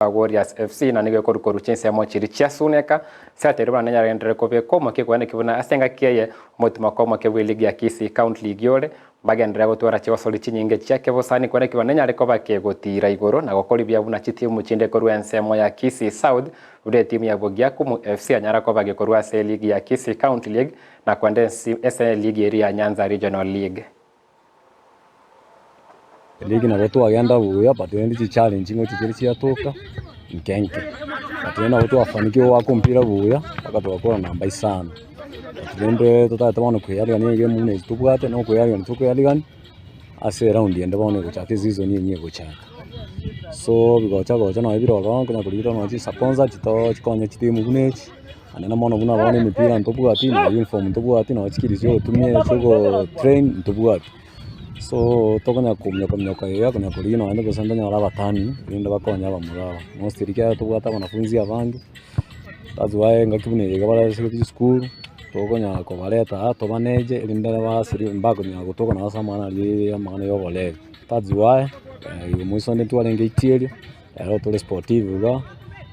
Warriors FC na nige koru chense mo chiri chiasuneka satero bana nyarendere kobe komo ke kwane kibuna asenga kiye motima komo ke ligi ya Kisii County League yole bagendera gutwara chiwa soli chinyinge chiake bosani kwane kibana nyare koba ke gotira igoro na gokori bya buna chitimu chinde koru ensemo ya Kisii South ure timu ya Bogiakumu FC anyara koba ke koru ase ligi ya Kisii County League na kwende SNL League area Nyanza Regional League. Ligi na watu wagenda buya batendi challenge ngo tikiri cyatoka nkenke batena watu wafanikiwa wako mpira buya bakatwakora namba isano batende tutatabona kuyali ni game ne tubwate no kuyali ni tukuyali gani ase round yende bone guchate season yenye guchaka so bigocha no ibiro rongo na kulira no chi sponsor chito chikonye chitimu bunechi anena mono buna bone mipira ntubwati na uniform ntubwati no chikirizyo tumye chugo train ntubwati so tokonya kumnya kwa kuna kulino ande kusanda nyala batani ndio bakonya bamuraba mostirikia tubwata wanafunzi abangi tazwaye ngakibune gabara secondary school tokonya ko baleta to manage lindara basiri mbago nya gutoka na samana ali amana yo bole tazwaye mwisho ndio alenge itieli ero tole sportive ga